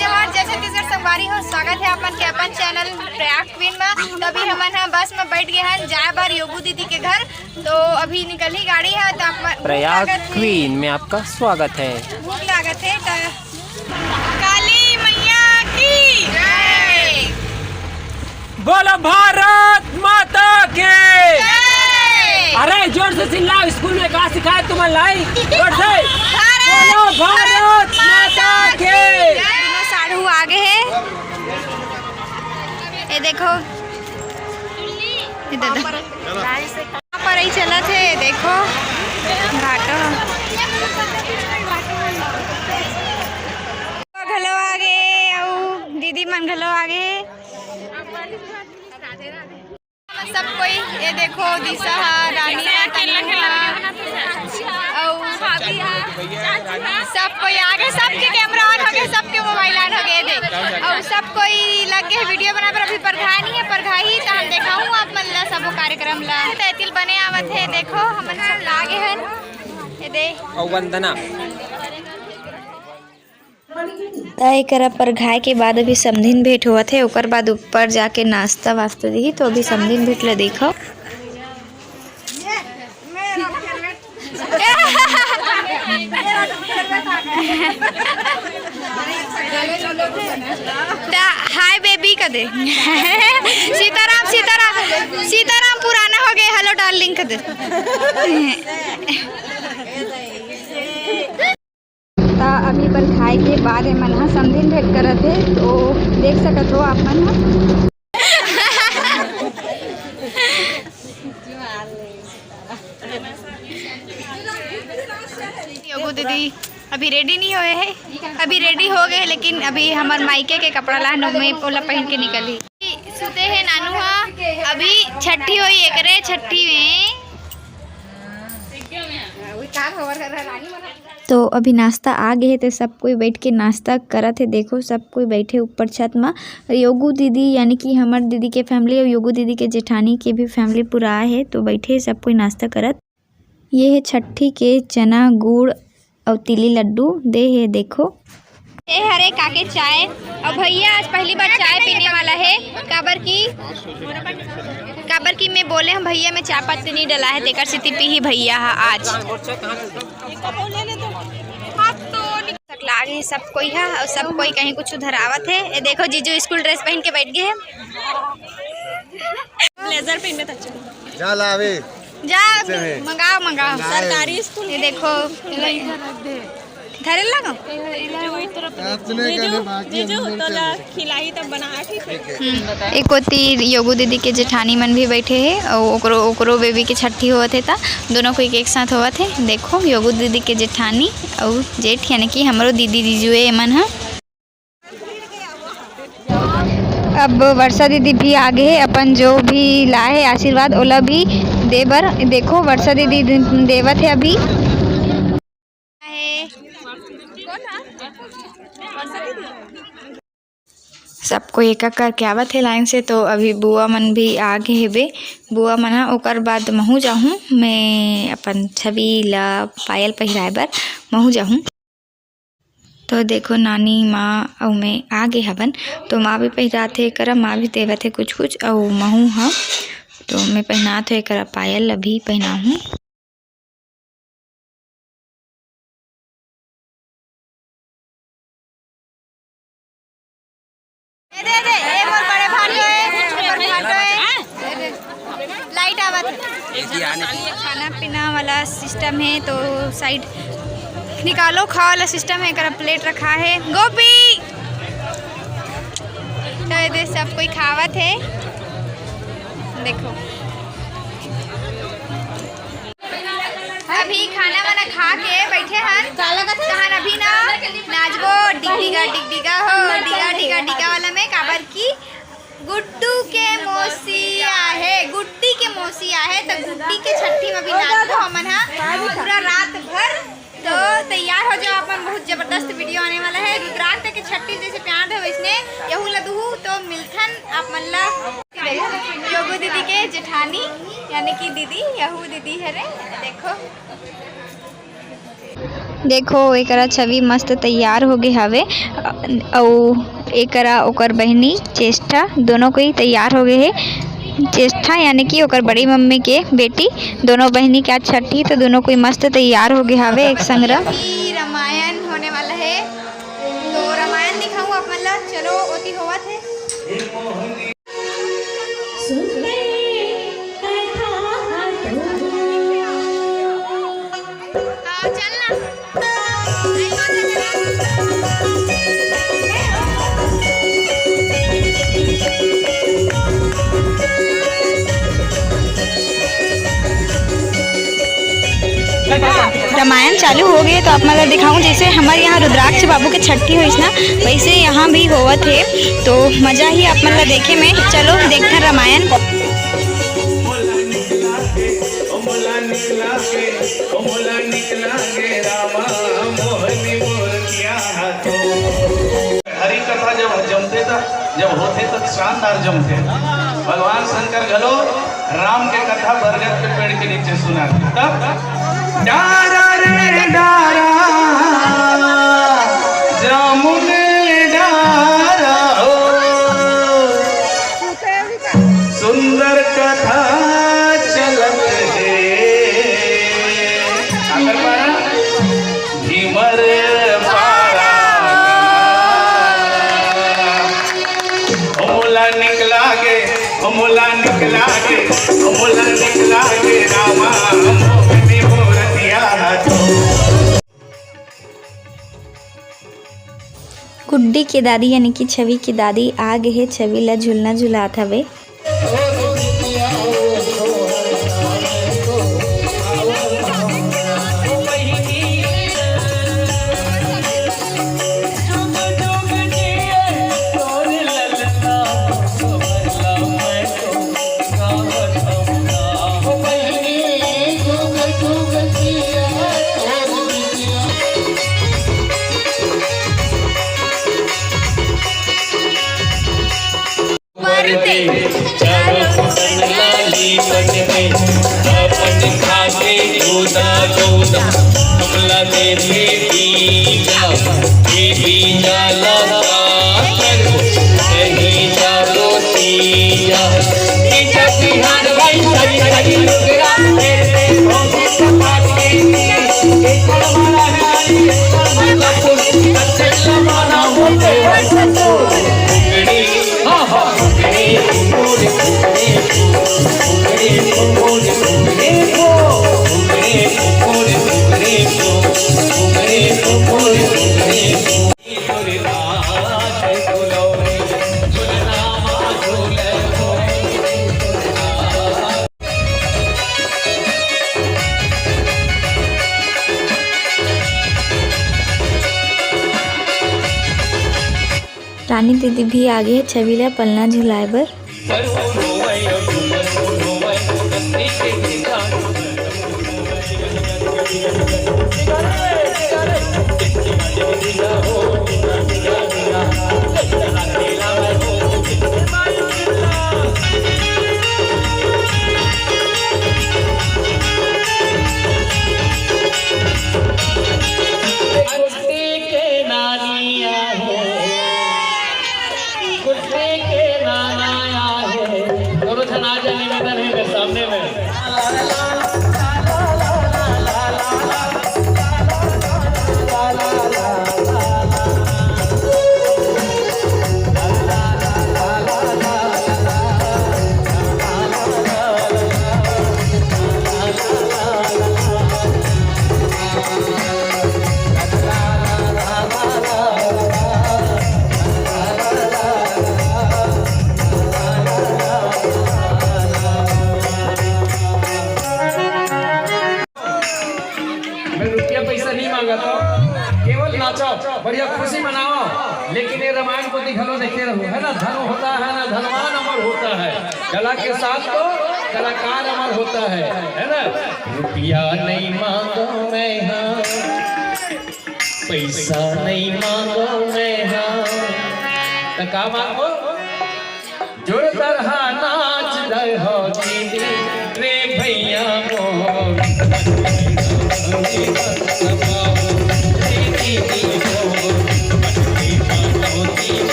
जवाहर जय छत्तीसगढ़ संगवारी हो। स्वागत है अपन के अपन चैनल प्रयाग क्वीन में। तो अभी हमन बस में बैठ गए हैं जाए बार योगू दीदी के घर। तो अभी निकल ही गाड़ी है तो प्रयाग क्वीन में आपका स्वागत है। भूख लागत है तो काली मैया की जय। बोलो भारत माता के। अरे जोर से चिल्लाओ, स्कूल में कहा सिखाया तुम्हें लाई? जोर से बोलो भारत माता के। दोनों साढ़ू आगे है, ये देखो पर ही चला थे। देखो घाटो घलो आगे और दीदी मन घलो आगे सब कोई। ये देखो दिशा रानी सब कोई आगे, सबके कैमरा ऑन हो गए, सबके मोबाइल ऑन हो गए देख। और सब कोई लग गए वीडियो बना पर। अभी परघा नहीं है, परघा ही तो हम दिखाऊँ आप मन ला सब कार्यक्रम ला तैतिल बने आवत है। देखो हम सब लागे हैं ये देख वंदना तय करा पर घाय के बाद अभी समधिन भेंट हुआ थे। ओकर बाद ऊपर जाके नाश्ता वास्ता दी। तो अभी समधिन भेंट ले देखो हाय बेबी का दे सीताराम सीताराम सीताराम पुराना हो गए। हेलो डार्लिंग का दे। अभी पर खाए के बाद मन हा समधिन भेंट करत है। तो देख सकत हो आप मन योगू दीदी अभी रेडी नहीं हुए हैं, अभी रेडी हो गए लेकिन अभी हमार मायके के कपड़ा ला में ओला पहन के निकली सुते है नानू हा। अभी छठी हुई एकरे छठी में तो अभी नाश्ता आ गए है। तो सब कोई बैठ के नाश्ता करत है। देखो सब कोई बैठे ऊपर छत में। योगू दीदी यानी कि हमार दीदी के फैमिली और योगू दीदी के जेठानी के भी फैमिली पूरा है। तो बैठे सब कोई नाश्ता करत। ये है छठी के चना गुड़ और तिली लड्डू दे है। देखो ए हरे काके चाय। और भैया आज पहली बार चाय पीने वाला है। काबर की मैं बोले हम भैया में चाय पत्ती नहीं डला है, तेकर सिटी पी ही भैया आज लागे सब कोई है। और सब कोई कहीं कुछ धरावत है। ये देखो जीजू स्कूल ड्रेस पहन के बैठ गए हैं। ब्लेजर पहनने तक जा लावे जा मंगाओ मंगाओ सरकारी स्कूल। ये देखो धरे लगा खिलाई तब बना। एक ओती योगू दीदी के जेठानी मन भी बैठे हैं और ओकरो बेबी के छठी हुआ थे। दोनों को एक साथ हुआ थे। देखो योगू दीदी के जेठानी और जेठ यानी कि हमारो दीदी जीजुए मन है। अब वर्षा दीदी भी आगे है। अपन जो भी लाए आशीर्वाद ओला भी देवर। देखो वर्षा दीदी देवत है अभी। सबको एक एक करके आवत है लाइन से। तो अभी बुआ मन भी आगे हेबे। बुआ मन हा ओकर बाद महू जाहूँ मैं अपन छवि ला पायल पहिराए बर महू जाहूँ। तो देखो नानी माँ और मैं आगे हवन। तो माँ भी पहिराते करा, माँ भी देवत है कुछ कुछ और महू हाँ। तो मैं पहनाते है करा पायल अभी पहना हूँ। लाइट आवत खाना पीना वाला सिस्टम है। तो साइड निकालो खाओ वाला सिस्टम है। कर प्लेट रखा है गोपी। तो ये सब कोई खावत है। देखो अभी खाना वाना खा के बैठे हैं। तहन अभी ना नाचबो डिगा डिगा हो डिगा डिगा डिगा वाला में काबर की गुड्डू के मौसी आहे, गुड्डी के मौसी आहे। तो गुड्डी के छठी में भी नाचबो हमन हा पूरा रात भर। तो तैयार हो जाओ अपन, बहुत जबरदस्त वीडियो आने वाला है। रुद्राक्ष के छठी जैसे प्यार है वैसने यहू लदहू। तो मिलथन आप मन ला योगू दीदी के जेठानी यानी कि दीदी यहू दीदी है रे। देखो देखो एकरा छवि मस्त तैयार हो गए हवे और एकरा ओकर बहनी चेष्टा दोनों कोई तैयार हो गए है। चेष्टा यानी कि ओकर बड़ी मम्मी के बेटी, दोनों बहनी के आज छठी तो दोनों कोई मस्त तैयार हो गए हवे एक संग्रह। रामायण होने वाला है तो रामायण दिखाऊं आप मतलब चलो ओती होवा थे। रामायण चालू हो गए तो आप मतलब दिखाऊं जैसे हमारे यहाँ रुद्राक्ष बाबू के छठी हुई ना वैसे यहाँ भी हुआ थे तो मज़ा ही आप मतलब देखे में। चलो देखते हैं रामायण। हरी कथा जब होते तब शानदार जमते। भगवान शंकर घलो राम के कथा बरगद के पेड़ के नीचे सुनाते। तब डारा रे डारा जामुन डारा हो सुंदर कथा चलत है भीमर पारा मोला निकला गे रामा मोहनी मूर्तिया तो। गुड्डी के दादी यानी कि छवि की दादी आ गए है छवि ला झूलना झुलात हवे। रानी दीदी भी आगे है छवि ला पलना झुलाए बर। केवल नाचो बढ़िया खुशी मनाओ लेकिन ये रामायण को दिखलो देखे रहो है ना। धन होता है ना धनवान अमर होता है, कला के साथ तो कलाकार अमर होता है ना। रुपया नहीं मांगो मैं हाँ, पैसा नहीं मांगो मैं हाँ, तो का मांगो जो तरह नाच रहो दीदी रे भैया मोर।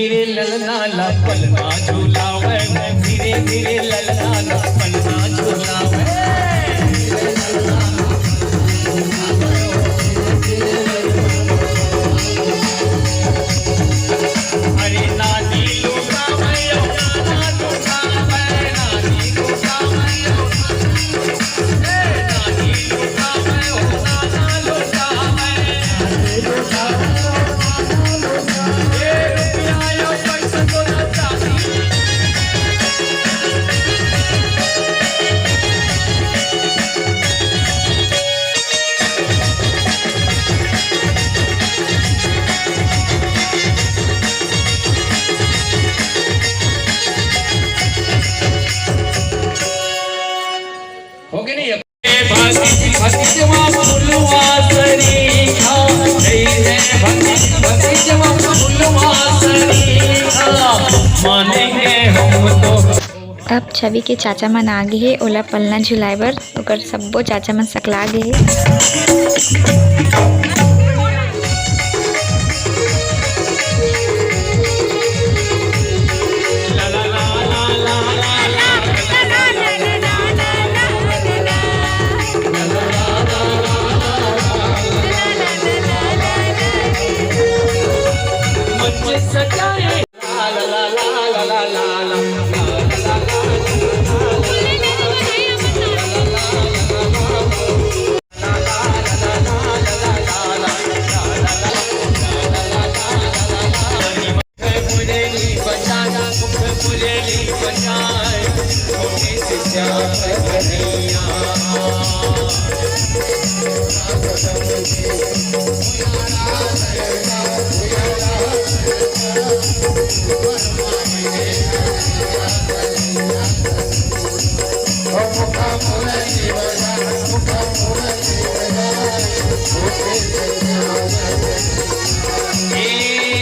धीरे ललना ला पलना झूलावे, धीरे धीरे ललना ला पलना झूलावे। अरे नानी लुटावे ओ नाना लुटावे, नानी लुटावे ओ नानी लुटावे ओ नाना लुटावे। हो गया नहीं भक्ति जमा फुलवा सरीखा, जय जय भक्ति जमा फुलवा सरीखा, मानेंगे हम तो। अब छवि के चाचा मन आ गे हे ओला पलना झुलाए बर। ओकर सब्बो चाचा मन सकला गे हे।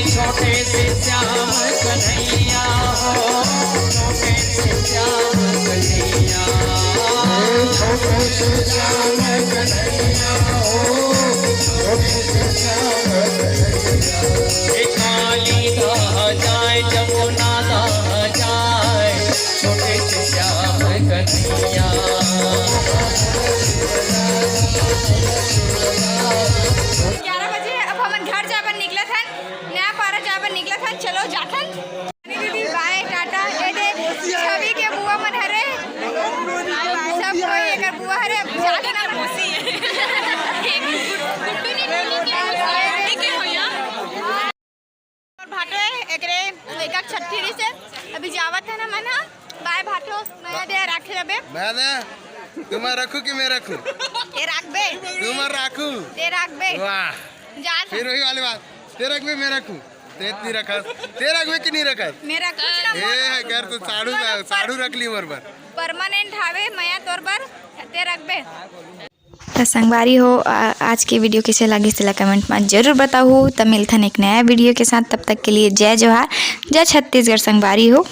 छोटे से श्याम कन्हैया हो, छोटे से श्याम कन्हैया, छोटे से श्याम कन्हैया हो, छोटे से श्याम कन्हैया। काली दा जाए जमुना दा जाए, छोटे से श्याम कन्हैया। 11 बजे अब हमन घर जाकर निकला था, नया पारा जाकर निकला था। चलो जाथन दीदी बाय टाटा। ए दे छवि के बुआ मन हरे, सब कोई एकर बुआ हरे। अब जाथन मौसी गुड्डू ने के होया और भाटो एकरे लेका छठी से अभी जावत है ना मना। बाय भाटो मैं दे रख लेबे। मैं दे तुम रखू कि मैं रखू? ए रख बे, तुम रखू दे रख बे। वाह, जा फिर वही वाली बात, तेरा भी मैं रखू, तेरी रखा, तेरा भी कि नहीं रखा? मेरा कुछ ना ए कर तो साड़ू रख ली बरबर परमानेंट हावे मया तोर बर ते रख बे। तो संगवारी हो आज के वीडियो कैसे लगी इसला कमेंट में जरूर बताओ। तब मिलथन एक नया वीडियो के साथ, तब तक के लिए जय जोहार, जय छत्तीसगढ़ संगवारी हो।